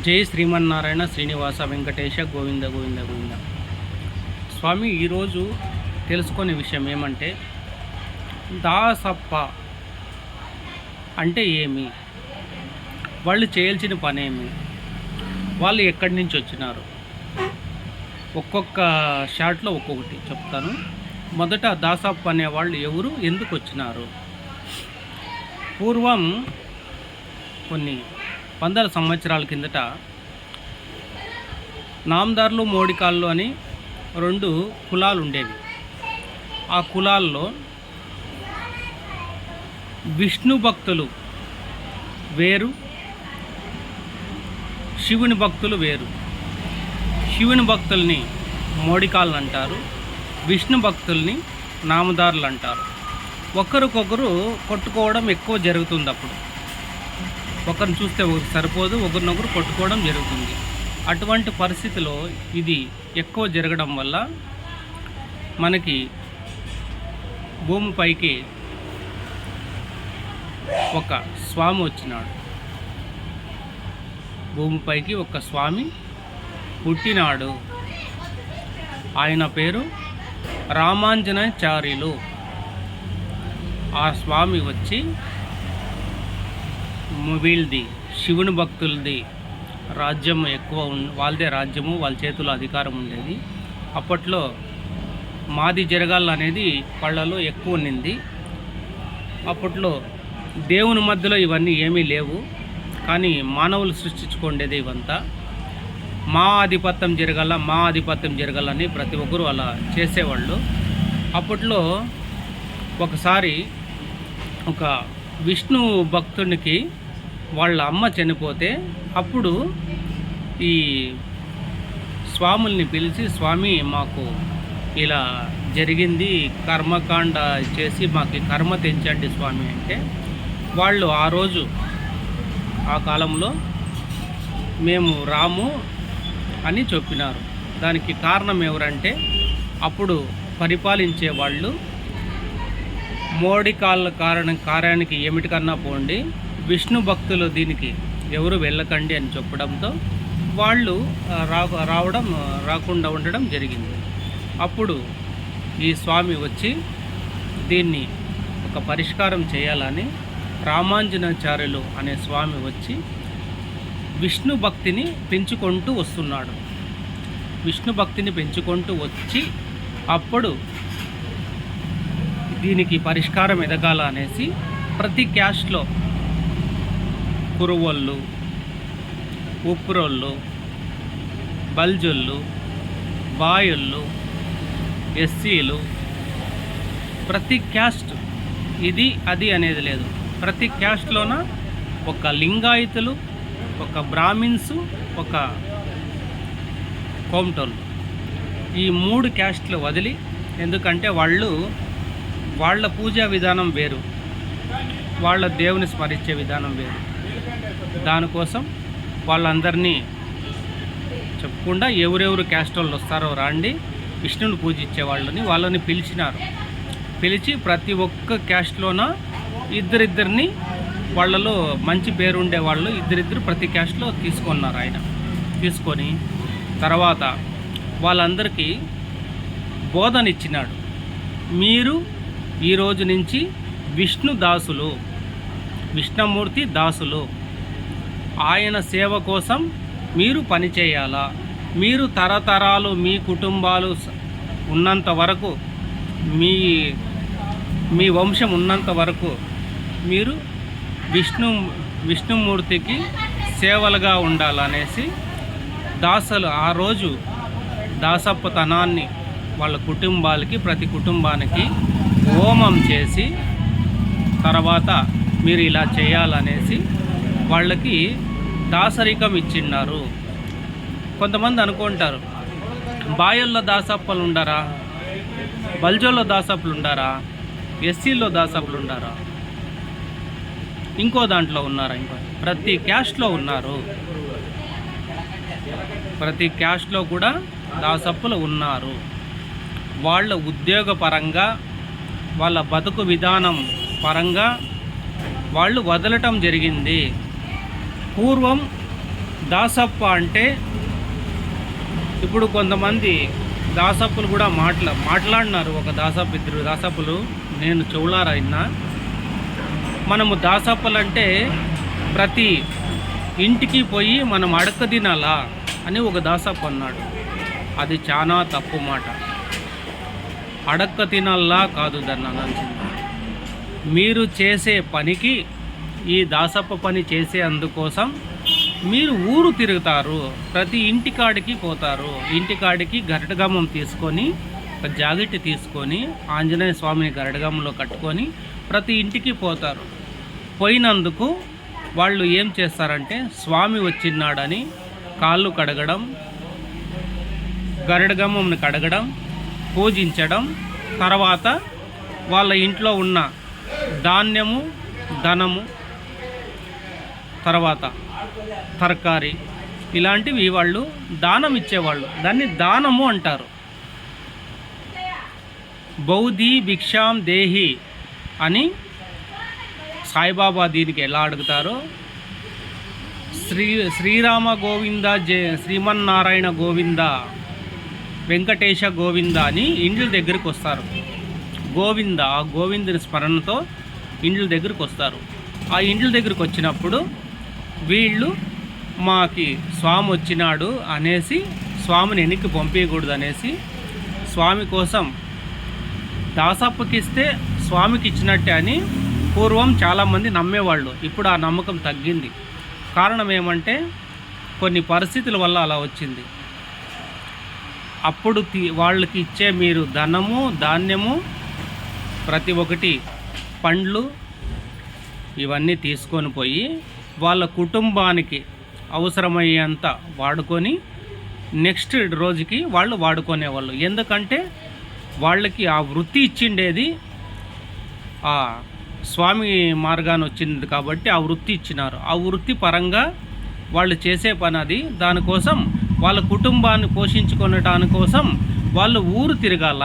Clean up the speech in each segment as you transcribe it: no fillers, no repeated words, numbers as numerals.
జై శ్రీమన్నారాయణ శ్రీనివాస వెంకటేశ గోవింద గోవింద గోవింద. స్వామి, ఈరోజు తెలుసుకునే విషయం ఏమంటే, దాసప్ప అంటే ఏమి, వాళ్ళు చేయాల్సిన పనేమి, వాళ్ళు ఎక్కడి నుంచి వచ్చినారు, ఒక్కొక్క షాట్లో ఒక్కొక్కటి చెప్తాను. మొదట దాసప్ప అనేవాళ్ళు ఎవరు, ఎందుకు వచ్చినారు? పూర్వం కొన్ని వందల సంవత్సరాల కిందట నామదార్లు మోడికాళ్ళు అని రెండు కులాలు ఉండేవి. ఆ కులాల్లో విష్ణు భక్తులు వేరు, శివుని భక్తులు వేరు. శివుని భక్తుల్ని మోడికాళ్ళు అంటారు, విష్ణు భక్తుల్ని నామదారులు అంటారు. ఒకరికొకరు కొట్టుకోవడం ఎక్కువ జరుగుతుంది. అప్పుడు ఒకరిని చూస్తే ఒకరు సరిపోదు, ఒకరినొకరు కొట్టుకోవడం జరుగుతుంది. అటువంటి పరిస్థితిలో ఇది ఎక్కువ జరగడం వల్ల మనకి భూమిపైకి ఒక స్వామి వచ్చినాడు. భూమిపైకి ఒక స్వామి పుట్టినాడు. ఆయన పేరు రామాంజనాచార్యులు. ఆ స్వామి వచ్చి వీళ్ళది శివుని భక్తులది రాజ్యం ఎక్కువ వాళ్ళదే రాజ్యము, వాళ్ళ చేతిలో అధికారం ఉండేది. అప్పట్లో మాది జరగాలనేది వాళ్ళలో ఎక్కువ ఉన్నింది. అప్పట్లో దేవుని మధ్యలో ఇవన్నీ ఏమీ లేవు, కానీ మానవులు సృష్టించుకోండేది ఇవంతా. మా ఆధిపత్యం జరగాలని ప్రతి ఒక్కరూ అలా చేసేవాళ్ళు. అప్పట్లో ఒకసారి ఒక విష్ణు భక్తునికి వాళ్ళ అమ్మ చనిపోతే, అప్పుడు ఈ స్వాముల్ని పిలిచి, స్వామి మాకు ఇలా జరిగింది, కర్మకాండ చేసి మాకు కర్మ తెంచండి స్వామి అంటే, వాళ్ళు ఆ రోజు ఆ కాలంలో మేము రాము అని చెప్పినారు. దానికి కారణం ఎవరంటే, అప్పుడు పరిపాలించే వాళ్ళు మోడికాళ్ళ కార్యానికి ఏమిటికన్నా పోండి, విష్ణు భక్తులు దీనికి ఎవరు వెళ్ళకండి అని చెప్పడంతో వాళ్ళు రాకుండా ఉండడం జరిగింది. అప్పుడు ఈ స్వామి వచ్చి దీన్ని ఒక పరిష్కారం చేయాలని రామాంజనాచార్యులు అనే స్వామి వచ్చి విష్ణు భక్తిని పెంచుకుంటూ వస్తున్నాడు. విష్ణు భక్తిని పెంచుకుంటూ వచ్చి అప్పుడు దీనికి పరిష్కారం ఎదగాల అనేసి ప్రతి క్యాస్ట్లో కురువోళ్ళు, ఉప్పురోళ్ళు, బల్జుళ్ళు, బాయుళ్ళు, ఎస్సీలు, ప్రతి క్యాస్ట్ ఇది అది అనేది లేదు. ప్రతి క్యాస్ట్లోన ఒక లింగాయతులు, ఒక బ్రాహ్మిన్స్, ఒక కోమటోళ్ళు, ఈ మూడు క్యాస్ట్లు వదిలి, ఎందుకంటే వాళ్ళ పూజా విధానం వేరు, వాళ్ళ దేవుని స్మరించే విధానం వేరు. దానికోసం వాళ్ళందరినీ చెప్పకుండా ఎవరెవరు క్యాస్ట్ వాళ్ళు వస్తారో రాండి, విష్ణుని పూజించే వాళ్ళని పిలిచినారు. పిలిచి ప్రతి ఒక్క క్యాస్ట్లోన ఇద్దరిద్దరిని, వాళ్ళలో మంచి పేరు ఉండేవాళ్ళు ఇద్దరిద్దరు ప్రతి క్యాస్ట్లో తీసుకున్నారు. ఆయన తీసుకొని తర్వాత వాళ్ళందరికీ బోధన ఇచ్చినాడు. మీరు ఈరోజు నుంచి విష్ణు దాసులు, విష్ణుమూర్తి దాసులు, ఆయన సేవ కోసం మీరు పనిచేయాలా. మీరు తరతరాలు మీ కుటుంబాలు ఉన్నంత వరకు, మీ వంశం ఉన్నంత వరకు మీరు విష్ణుమూర్తికి సేవలుగా ఉండాలనేసి దాసులు ఆ రోజు దాసప్పతనాన్ని వాళ్ళ కుటుంబాలకి, ప్రతి కుటుంబానికి హోమం చేసి తర్వాత మీరు ఇలా చేయాలనేసి వాళ్ళకి దాసరికం ఇచ్చిన్నారు. కొంతమంది అనుకుంటారు, బాయల్లో దాసప్పలు ఉండారా, బల్జోల్లో దాసప్పలు ఉండారా, ఎస్సీల్లో దాసప్పలు ఉండారా, ఇంకో దాంట్లో ఉన్నారా? ప్రతి క్యాస్ట్లో ఉన్నారు. ప్రతి క్యాస్ట్లో కూడా దాసప్పలు ఉన్నారు. వాళ్ళ ఉద్యోగపరంగా, వాళ్ళ బతుకు విధానం పరంగా వాళ్ళు వదలటం జరిగింది. పూర్వం దాసప్ప అంటే ఇప్పుడు కొంతమంది దాసప్పులు కూడా మాట్లాడినారు. ఒక దాసప్ప, ఇద్దరు దాసప్పులు నేను చెవులారా విన్నా. మనము దాసప్పలంటే ప్రతి ఇంటికి పోయి మనం అడక్క తినాలా అని ఒక దాసప్ప అన్నాడు. అది చాలా తప్పు మాట. అడక్క తినాలా కాదు దాన్ని అనాల్సింది. మీరు చేసే పనికి, ఈ దాసప్ప పని చేసే అందుకోసం మీరు ఊరు తిరుగుతారు, ప్రతి ఇంటికాడికి పోతారు. ఇంటికాడికి గరటగమం తీసుకొని, ఒక జాకెట్ తీసుకొని ఆంజనేయ స్వామిని గరటగమంలో కట్టుకొని ప్రతి ఇంటికి పోతారు. పోయినందుకు వాళ్ళు ఏం చేస్తారంటే స్వామి వచ్చినాడని కాళ్ళు కడగడం, గరటగమంని కడగడం, పూజించడం, తర్వాత వాళ్ళ ఇంట్లో ఉన్న ధాన్యము, ధనము, తర్వాత తరకారి ఇలాంటివి వాళ్ళు దానం ఇచ్చేవాళ్ళు. దాన్ని దానము అంటారు. బౌద్ధి భిక్షాం దేహి అని సాయిబాబా దీనికి ఎలా అడుగుతారో, శ్రీరామ గోవింద శ్రీమన్నారాయణ గోవింద, వెంకటేశ గోవింద అని ఇండ్ల దగ్గరికి వస్తారు. గోవింద, ఆ గోవిందుని స్మరణతో ఇండ్ల దగ్గరికి వస్తారు. ఆ ఇండ్ల దగ్గరికి వచ్చినప్పుడు వీళ్ళు మాకి స్వామి వచ్చినాడు అనేసి స్వామిని వెనక్కి పంపించకూడదు అనేసి స్వామి కోసం దాసప్పకి ఇస్తే స్వామికి ఇచ్చినట్టే అని పూర్వం చాలామంది నమ్మేవాళ్ళు. ఇప్పుడు ఆ నమ్మకం తగ్గింది. కారణం ఏమంటే కొన్ని పరిస్థితుల వల్ల అలా వచ్చింది. అప్పుడు వాళ్ళకి ఇచ్చే మీరు ధనము, ధాన్యము, ప్రతి ఒక్కటి పండ్లు ఇవన్నీ తీసుకొని పోయి వాళ్ళ కుటుంబానికి అవసరమయ్యేంత వాడుకొని నెక్స్ట్ రోజుకి వాళ్ళు వాడుకునేవాళ్ళు. ఎందుకంటే వాళ్ళకి ఆ వృత్తి ఇచ్చిండేది ఆ స్వామి మార్గాన్ని వచ్చింది కాబట్టి ఆ వృత్తి ఇచ్చినారు. ఆ వృత్తి పరంగా వాళ్ళు చేసే పని అది. దానికోసం వాళ్ళ కుటుంబాన్ని పోషించుకునటాని కోసం వాళ్ళు ఊరు తిరగాల,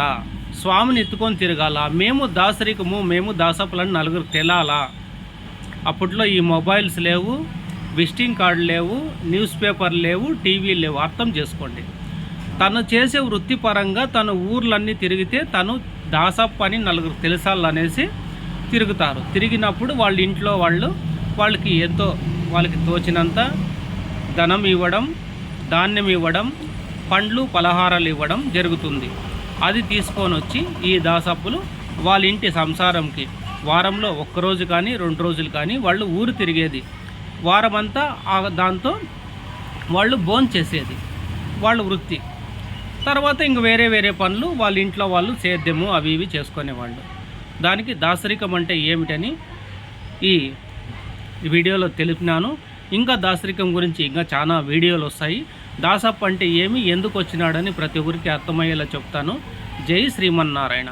స్వామిని ఎత్తుకొని తిరగాల. మేము దాసరికము, మేము దాసప్పులని నలుగురికి తెలాలా. అప్పట్లో ఈ మొబైల్స్ లేవు, విజిటింగ్ కార్డు లేవు, న్యూస్ పేపర్ లేవు, టీవీ లేవు. అర్థం చేసుకోండి. తను చేసే వృత్తిపరంగా తను ఊర్లన్నీ తిరిగితే తను దాసప్ప అని నలుగురు తెలుసాలనేసి తిరుగుతారు. తిరిగినప్పుడు వాళ్ళ ఇంట్లో వాళ్ళకి ఎంతో వాళ్ళకి తోచినంత ధనం ఇవ్వడం, ధాన్యం ఇవ్వడం, పండ్లు పలహారాలు ఇవ్వడం జరుగుతుంది. అది తీసుకొని వచ్చి ఈ దాసప్పులు వాళ్ళ ఇంటి సంసారంకి వారంలో ఒక్కరోజు కానీ 2 రోజులు కానీ వాళ్ళు ఊరు తిరిగేది. వారమంతా దాంతో వాళ్ళు భోంచేసేది వాళ్ళ వృత్తి. తర్వాత ఇంక వేరే వేరే పనులు వాళ్ళ ఇంట్లో వాళ్ళు సేద్యము అవి ఇవి చేసుకునేవాళ్ళు. దానికి దాసరికం అంటే ఏమిటని ఈ వీడియోలో తెలిపినాను. ఇంకా దాసరికం గురించి ఇంకా చాలా వీడియోలు వస్తాయి. దాసప్ప అంటే ఏమి, ఎందుకు వచ్చినాడని ప్రతి ఒక్కరికి అర్థమయ్యేలా చెప్తాను. జై శ్రీమన్నారాయణ.